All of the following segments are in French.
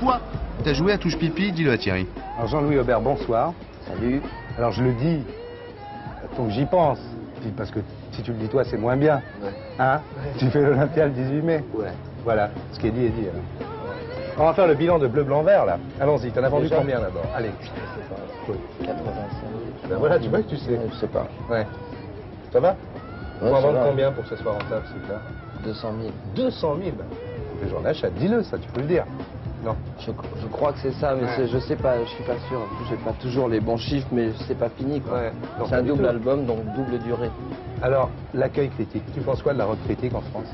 fois t'as joué à touche pipi, dis-le à Thierry. Alors Jean-Louis Aubert, bonsoir. Salut. Alors je le dis, donc j'y pense, parce que si tu le dis toi, c'est moins bien. Ouais. Hein? Tu fais l'Olympia le 18 mai. Ouais. Voilà, ce qui est dit est dit. Alors. On va faire le bilan de bleu, blanc, vert là. Allons-y, t'en as vendu Déjà combien d'abord? Allez. 85. Ben voilà, tu vois que tu sais. Je sais pas. Ouais. Ça va? Ouais, On va ça vendre va. combien pour que ce soit rentable, c'est clair? 200 000. 200 000. Les gens l'achètent, dis-le, ça, tu peux le dire. Non. Je crois que c'est ça, mais Ouais. je sais pas, je suis pas sûr. En plus, j'ai pas toujours les bons chiffres, mais c'est pas fini quoi. Ouais. Non, C'est pas un du double tout. album, donc double durée. Alors, l'accueil critique. Tu penses quoi de la rock critique en France?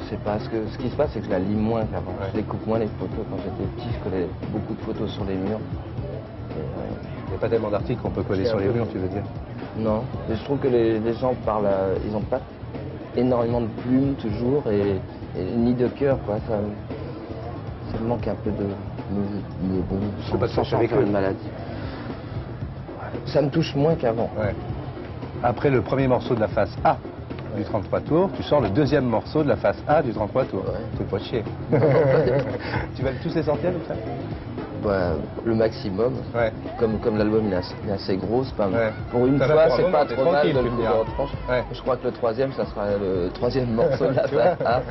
Je sais pas, ce qui se passe, c'est que je la lis moins qu'avant. Ouais. Je découpe moins les photos. Quand j'étais petit, je collais beaucoup de photos sur les murs. Et, Il n'y a pas tellement d'articles qu'on peut coller sur les murs, tu veux dire? non, mais je trouve que les gens parlent, ils n'ont pas énormément de plumes toujours et ni de cœur quoi. Ça me manque un peu de. Mais bon, Je sais pas si sans c'est avec faire eux. une maladie. Ça me touche moins qu'avant. Ouais. Après le premier morceau de la face A du 33 tours, tu sors le deuxième morceau de la face A du 33 tours. Ouais. Tu fais pas chier. Tu vas tous les sortir comme ça? Bah, le maximum. Ouais. Comme l'album il est assez gros, c'est pas Ouais. pour une Ça va fois pour un c'est moment, pas t'es trop mal tranquille, de le tu me couper diras. en tranches. Ouais. Je crois que le troisième, ça sera le troisième morceau de la Tu vois face A.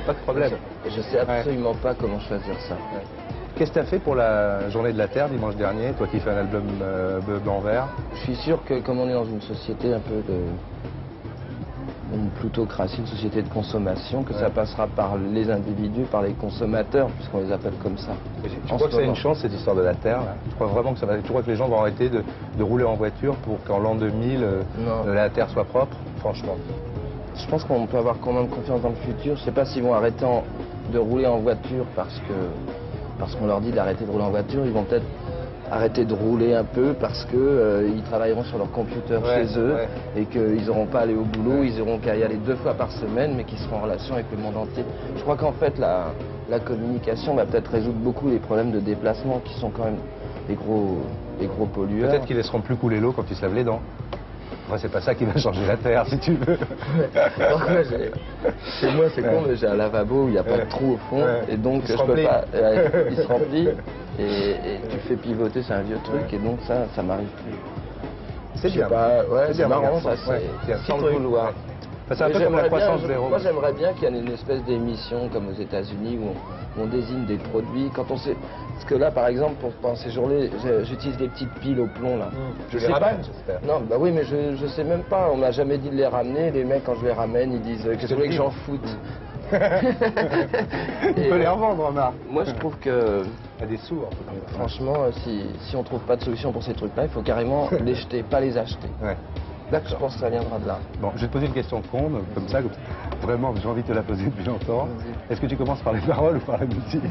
Pas de problème. Je sais absolument pas comment choisir ça. Qu'est-ce que tu as fait pour la journée de la Terre dimanche dernier, toi qui fais un album bleu, blanc, vert? Je suis sûr que comme on est dans une société un peu de une plutocratie, une société de consommation, que ça passera par les individus, par les consommateurs, puisqu'on les appelle comme ça. Tu En crois que ce c'est une moment. chance cette histoire de la Terre là? Tu crois vraiment que ça va? Tu crois que les gens vont arrêter de rouler en voiture pour qu'en l'an 2000 Non. la Terre soit propre? Franchement. Je pense qu'on peut avoir quand même confiance dans le futur. Je sais pas s'ils vont arrêter de rouler en voiture parce qu'on leur dit d'arrêter de rouler en voiture. Ils vont peut-être arrêter de rouler un peu parce que ils travailleront sur leur computer Ouais, chez eux ouais. et qu'ils n'auront pas à aller au boulot, ils n'auront qu'à y aller 2 fois par semaine, mais qu'ils seront en relation avec le monde entier. Je crois qu'en fait la communication va peut-être résoudre beaucoup les problèmes de déplacement qui sont quand même des gros pollueurs. Peut-être qu'ils laisseront plus couler l'eau quand ils se lavent les dents. Enfin, c'est pas ça qui va changer la Terre, si tu veux. Chez moi, c'est con, mais j'ai un lavabo où il n'y a pas de trou au fond, Ouais. et donc Il se je peux remplit. pas. Il se remplit, et tu fais pivoter, c'est un vieux truc, et donc ça m'arrive plus. C'est Je sais bien. pas, ouais, c'est bien, mon marrant, garçon. ça, Ouais, c'est c'est sans un le truc. vouloir. Ouais. Enfin, c'est un Mais peu comme la j'aimerais bien- croissance zéro. Moi, j'aimerais bien qu'il y ait une espèce d'émission comme aux États-Unis où on désigne des produits. Quand on sait. Parce que là, par exemple, pendant ces journées, j'utilise des petites piles au plomb, là. Tu les sais ramènes, pas. j'espère. Non, bah oui, mais je sais même pas. On m'a jamais dit de les ramener. Les mecs, quand je les ramène, ils disent qu'est-ce que vous voulez que j'en foute. Tu peux les revendre, remarque. Moi, je trouve que, Il y a des sous, en fait. franchement, si on trouve pas de solution pour ces trucs-là, il faut carrément les jeter, pas les acheter. Ouais. Je D'accord. pense que ça viendra de là. Bon, je vais te poser une question con, comme ça. Vraiment, j'ai envie de te la poser depuis longtemps. Est-ce que tu commences par les paroles ou par la musique?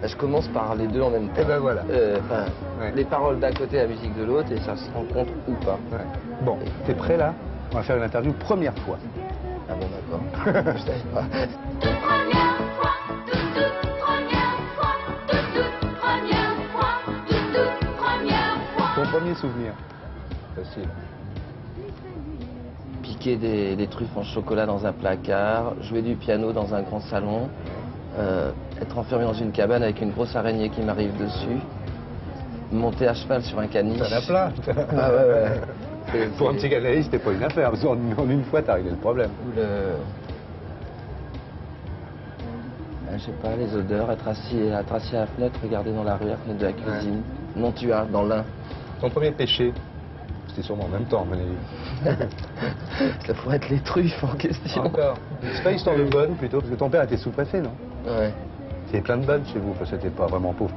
Je commence par les deux en même temps. Eh ben voilà. Enfin, Ouais. les paroles d'un côté, la musique de l'autre, et ça se rencontre ou pas. Ouais. Bon, t'es prêt là? On va faire une interview première fois. Ah bon, d'accord. Je savais pas. Première fois, toute première fois, toute première fois, toute première fois. Ton premier souvenir? Facile. Piquer des truffes en chocolat dans un placard, jouer du piano dans un grand salon, être enfermé dans une cabane avec une grosse araignée qui m'arrive dessus, monter à cheval sur un caniche. T'en as plein. Ah ouais, ouais. Pour un psychanalyste, c'était pas une affaire, parce qu'en une fois, t'as réglé le problème. Ou je sais pas, les odeurs, être assis à la fenêtre, regarder dans la rue, à la fenêtre de la cuisine. Non, tu as, dans l'un. Ton premier péché? C'était sûrement en même temps, à mon avis. Ça pourrait être les truffes en question. Encore. C'est pas histoire de bonne, plutôt, parce que ton père était sous-préfet, non? Ouais. Il y avait plein de bonnes chez vous, parce que c'était pas vraiment pauvre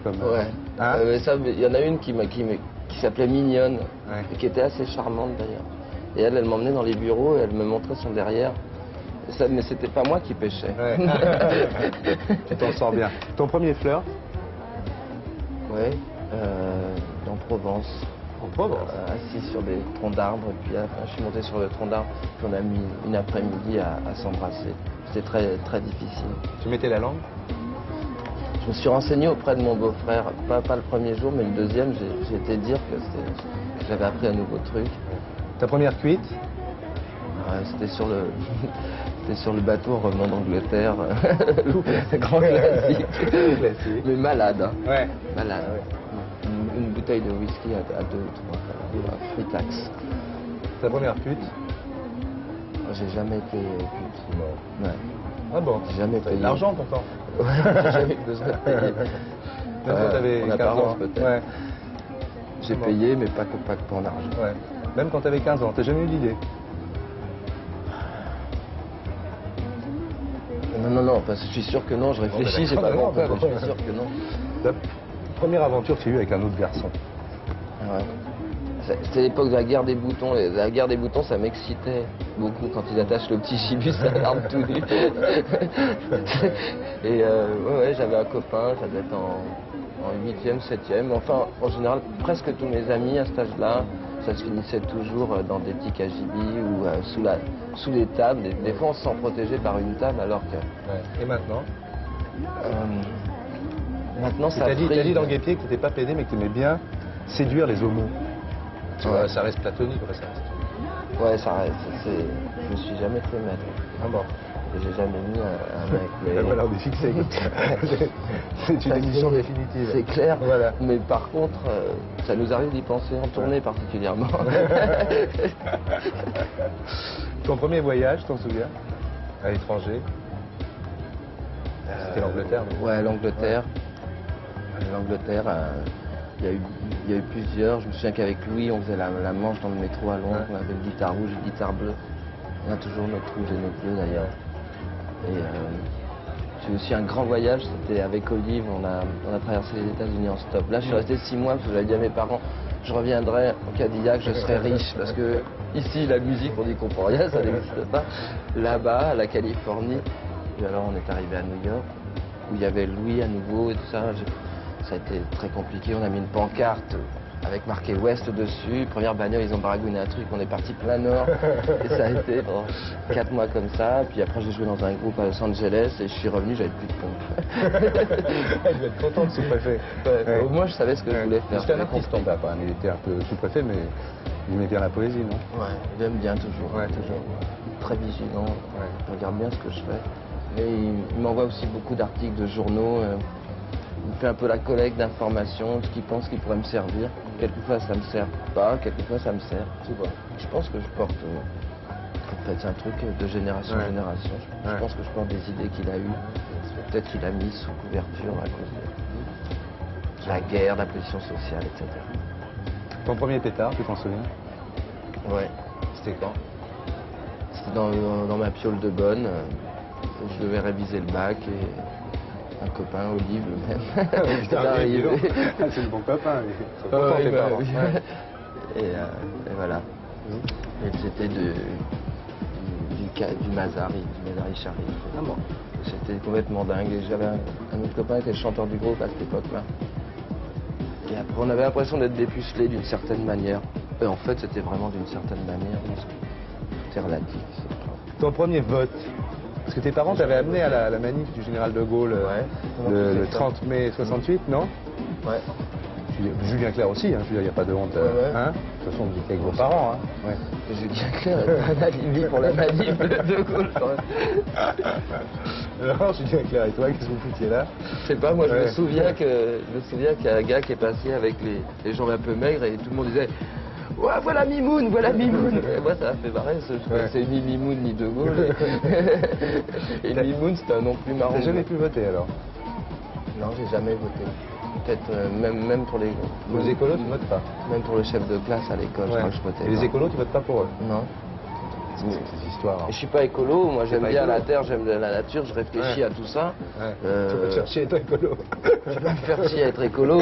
comme... Ouais. Hein? Mais ça, il y en a une qui s'appelait Mignonne, Ouais. et qui était assez charmante d'ailleurs. Et elle m'emmenait dans les bureaux et elle me montrait son derrière. Mais c'était pas moi qui pêchais. Ouais. Tu t'en sors bien. Ton premier flirt? Ouais, en Provence. En Provence? Assis sur des troncs d'arbres, et puis je suis monté sur le tronc d'arbre, puis on a mis une après-midi à s'embrasser. C'était très, très difficile. Tu mettais la langue? Je me suis renseigné auprès de mon beau-frère, pas le premier jour, mais le deuxième, j'ai été dire que j'avais appris un nouveau truc. Ta première cuite? Ouais, c'était sur le C'était sur le bateau en revenant d'Angleterre. Grand classique. Classique. Mais malade, hein. Ouais. Malade. Une bouteille de whisky à 2 ou 3. Free tax. Ta première pute? J'ai jamais été pute. Non. Ouais. Ah bon? J'ai jamais T'as payé. de l'argent pourtant. J'ai jamais eu besoin de payer. Même quand t'avais en 15 ans. apparence, peut-être. Ouais. J'ai Bon. payé, mais pas que en argent. Ouais. Même quand t'avais 15 ans, t'as jamais eu l'idée? Non, parce que je suis sûr que non, je réfléchis, j'ai pas d'accord, mon peur, mais d'accord. je suis sûr que non. La première aventure que tu as eue avec un autre garçon? Ouais. C'était l'époque de la guerre des boutons. Et la guerre des boutons, ça m'excitait beaucoup quand ils attachent le petit chibus à l'arme tout nu. Et ouais, j'avais un copain, ça devait être en 8e, 7e. Enfin, en général, presque tous mes amis à cet âge-là, ça se finissait toujours dans des petits KGB ou sous les tables. Des fois, on se sent protégé par une table alors que... Ouais. Et maintenant? Maintenant, ça T'as dit frise. dans Guépier que t'étais pas pédé mais que t'aimais bien séduire les homos. Tu vois, Ouais. ça reste platonique, ça reste. Ouais, ça reste. Je me suis jamais fait mettre. Ah bon. Et j'ai jamais mis un mec. Ben voilà, on est fixé. C'est une émission définitive. C'est clair. Voilà. Mais par contre, ça nous arrive d'y penser en tournée particulièrement. Ton premier voyage, t'en souviens? À l'étranger? C'était l'Angleterre, non? Ouais, l'Angleterre. L'Angleterre, il y a eu plusieurs. Je me souviens qu'avec Louis, on faisait la manche dans le métro à Londres. Ouais. On avait une guitare rouge, une guitare bleue. On a toujours notre rouge et notre bleu d'ailleurs. Et j'ai aussi un grand voyage, c'était avec Olive, on a traversé les États-Unis en stop. Là, je suis resté 6 mois parce que j'avais dit à mes parents, je reviendrai au Cadillac, je serai riche. Parce que ici, la musique, on n'y comprend rien, ça n'existe pas. Là-bas, à la Californie, et alors on est arrivé à New York, où il y avait Louis à nouveau et tout ça. Ça a été très compliqué, on a mis une pancarte avec marqué Ouest dessus. Première bagnole, ils ont baragouiné un truc, on est parti plein nord. Et ça a été 4 mois comme ça. Puis après, j'ai joué dans un groupe à Los Angeles et je suis revenu, j'avais plus de pompe. Il doit être content de sous-préfet. Ouais, au moins, je savais ce que je voulais faire. C'était un artiste en bas, il était un peu sous-préfet, mais il aimait bien la poésie, non? Ouais, il aime bien toujours. Ouais, toujours. Très vigilant, Ouais. il regarde bien ce que je fais. Mais il m'envoie aussi beaucoup d'articles de journaux. Il fait un peu la collecte d'informations, ce qu'il pense qui pourrait me servir. Quelquefois ça me sert pas, quelquefois ça me sert. Tu vois. Je pense que je porte, en fait c'est un truc de génération en Ouais. génération. Je Ouais. pense que je porte des idées qu'il a eues. Peut-être qu'il a mis sous couverture à cause de la guerre, de la position sociale, etc. Ton premier pétard, tu t'en souviens? Ouais. C'était quand? C'était dans ma piole de bonne. Je devais réviser le bac et un copain, Olive, le même. Putain, est arrivé. c'est le bon copain. Ils sont Ah contents, ouais, tes bah parents. oui. Ouais. Et voilà. Et c'était du Mazari, du Mazari Sharif. Ah bon. C'était complètement dingue. Et j'avais un autre copain qui était le chanteur du groupe à cette époque-là. Et après, on avait l'impression d'être dépucelés d'une certaine manière. Et en fait, c'était vraiment d'une certaine manière. Parce que tout est relatif. Ton premier vote? Parce que tes parents t'avaient amené à la manif du général de Gaulle Ouais. le 30 mai 68, non? Ouais. Julien Clerc aussi, hein, je veux dire, il n'y a pas de honte. Ouais. Hein, de toute façon, vous étiez avec vos parents. Hein. Ouais. Julien Clerc est un alibi pour la manif de Gaulle. quand même. Alors, Julien Clerc et toi, qu'est-ce que vous foutiez là? Je sais pas, moi je Ouais. me souviens qu'il y a un gars qui est passé avec les jambes un peu maigres et tout le monde disait ouais, voilà Mimoun, voilà Mimoun. Et moi ça m'a fait marrer, je connaissais ni Mimoun ni De Gaulle. Et Mimoun c'était un nom plus marrant. T'as jamais pu voter alors? Non, j'ai jamais voté. Peut-être même pour les... Les écolos, tu votes pas? Même pour le chef de classe à l'école, je Ouais. crois que je votais Et les pas. écolos, tu votes pas pour eux? Non. C'est ces histoires. Et je suis pas écolo, moi j'aime pas bien écolo. la terre, j'aime la nature, je réfléchis Ouais. à tout ça. Ouais. Tu peux te faire chier, toi, écolo. Je vais me faire chier à être écolo.